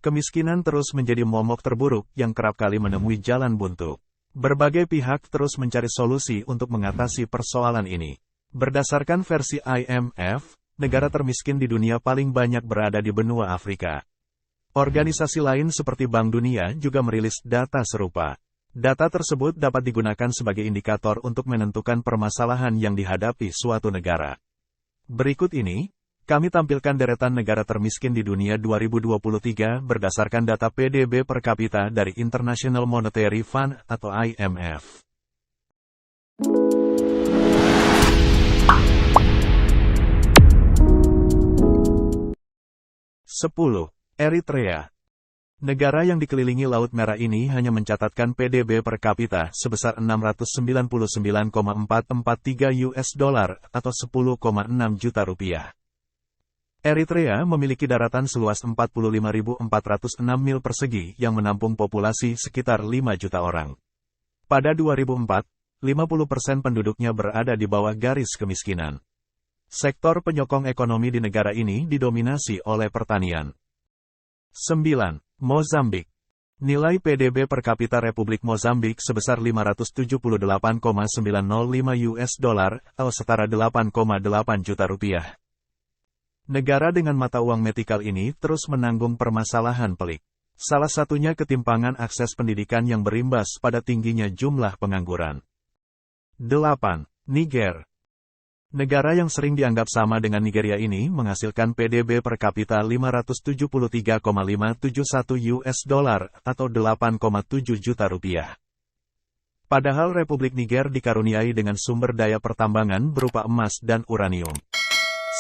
Kemiskinan terus menjadi momok terburuk yang kerap kali menemui jalan buntu. Berbagai pihak terus mencari solusi untuk mengatasi persoalan ini. Berdasarkan versi IMF, negara termiskin di dunia paling banyak berada di benua Afrika. Organisasi lain seperti Bank Dunia juga merilis data serupa. Data tersebut dapat digunakan sebagai indikator untuk menentukan permasalahan yang dihadapi suatu negara. Berikut ini, kami tampilkan deretan negara termiskin di dunia 2023 berdasarkan data PDB per kapita dari International Monetary Fund atau IMF. 10. Eritrea. Negara yang dikelilingi Laut Merah ini hanya mencatatkan PDB per kapita sebesar 699,443 US dollar atau 10,6 juta rupiah. Eritrea memiliki daratan seluas 45.406 mil persegi yang menampung populasi sekitar 5 juta orang. Pada 2004, 50% penduduknya berada di bawah garis kemiskinan. Sektor penyokong ekonomi di negara ini didominasi oleh pertanian. 9. Mozambik. Nilai PDB per kapita Republik Mozambik sebesar 578,905 US dollar atau setara 8,8 juta rupiah. Negara dengan mata uang metikal ini terus menanggung permasalahan pelik. Salah satunya ketimpangan akses pendidikan yang berimbas pada tingginya jumlah pengangguran. 8. Niger. Negara yang sering dianggap sama dengan Nigeria ini menghasilkan PDB per kapita 573,571 US dollar atau 8,7 juta rupiah. Padahal Republik Niger dikaruniai dengan sumber daya pertambangan berupa emas dan uranium.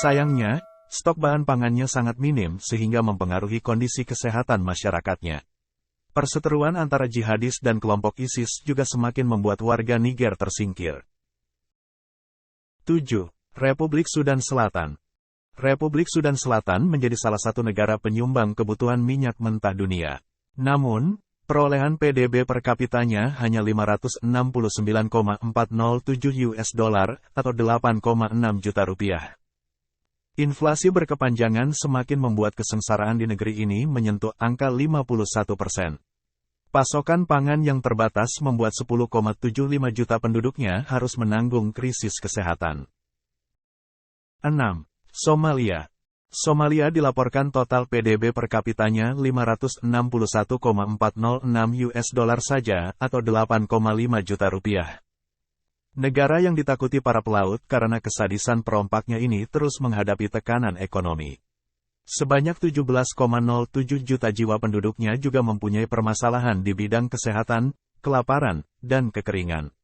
Sayangnya, stok bahan pangannya sangat minim sehingga mempengaruhi kondisi kesehatan masyarakatnya. Perseteruan antara jihadis dan kelompok ISIS juga semakin membuat warga Niger tersingkir. 7. Republik Sudan Selatan. Republik Sudan Selatan menjadi salah satu negara penyumbang kebutuhan minyak mentah dunia. Namun, perolehan PDB per kapitanya hanya 569,407 US dollar atau 8,6 juta rupiah. Inflasi berkepanjangan semakin membuat kesengsaraan di negeri ini menyentuh angka 51%. Pasokan pangan yang terbatas membuat 10,75 juta penduduknya harus menanggung krisis kesehatan. 6. Somalia. Somalia dilaporkan total PDB per kapitanya 561,406 US dollar saja atau 8,5 juta rupiah. Negara yang ditakuti para pelaut karena kesadisan perompaknya ini terus menghadapi tekanan ekonomi. Sebanyak 17,07 juta jiwa penduduknya juga mempunyai permasalahan di bidang kesehatan, kelaparan, dan kekeringan.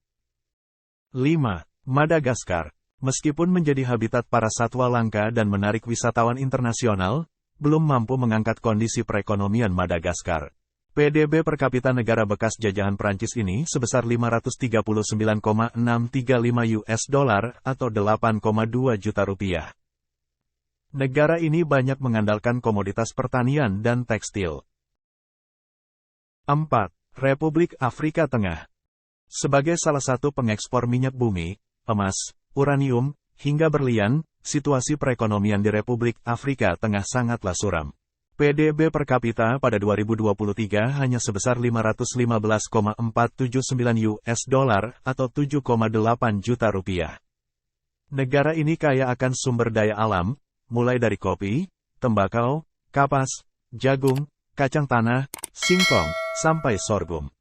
5. Madagaskar. Meskipun menjadi habitat para satwa langka dan menarik wisatawan internasional, belum mampu mengangkat kondisi perekonomian Madagaskar. PDB per kapita negara bekas jajahan Prancis ini sebesar 539,635 US dollar atau 8,2 juta rupiah. Negara ini banyak mengandalkan komoditas pertanian dan tekstil. 4. Republik Afrika Tengah. Sebagai salah satu pengekspor minyak bumi, emas, uranium, hingga berlian, situasi perekonomian di Republik Afrika Tengah sangatlah suram. PDB per kapita pada 2023 hanya sebesar 515,479 US dollar atau 7,8 juta rupiah. Negara ini kaya akan sumber daya alam, mulai dari kopi, tembakau, kapas, jagung, kacang tanah, singkong, sampai sorghum.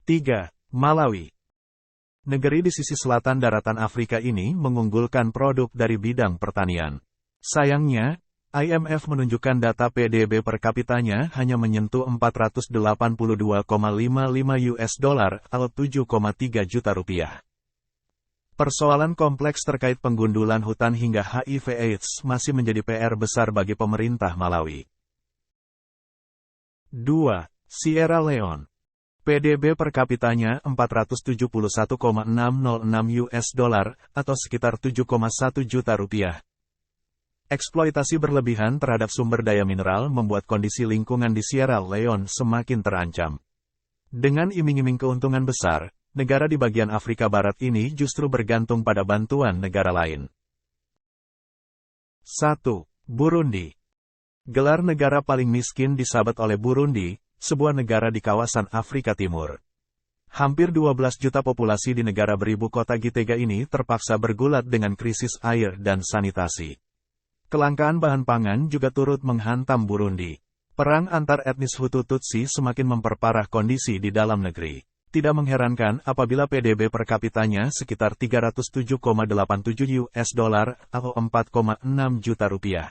3. Malawi. Negeri di sisi selatan daratan Afrika ini mengunggulkan produk dari bidang pertanian. Sayangnya, IMF menunjukkan data PDB per kapitanya hanya menyentuh 482,55 US dollar atau 7,3 juta rupiah. Persoalan kompleks terkait penggundulan hutan hingga HIV/AIDS masih menjadi PR besar bagi pemerintah Malawi. 2. Sierra Leone. PDB per kapitanya 471,606 US dollar atau sekitar 7,1 juta rupiah. Eksploitasi berlebihan terhadap sumber daya mineral membuat kondisi lingkungan di Sierra Leone semakin terancam. Dengan iming-iming keuntungan besar, negara di bagian Afrika Barat ini justru bergantung pada bantuan negara lain. 1. Burundi. Gelar negara paling miskin disabat oleh Burundi, sebuah negara di kawasan Afrika Timur. Hampir 12 juta populasi di negara beribu kota Gitega ini terpaksa bergulat dengan krisis air dan sanitasi. Kelangkaan bahan pangan juga turut menghantam Burundi. Perang antar etnis Hutu-Tutsi semakin memperparah kondisi di dalam negeri. Tidak mengherankan apabila PDB per kapitanya sekitar $307,87 atau 4,6 juta rupiah.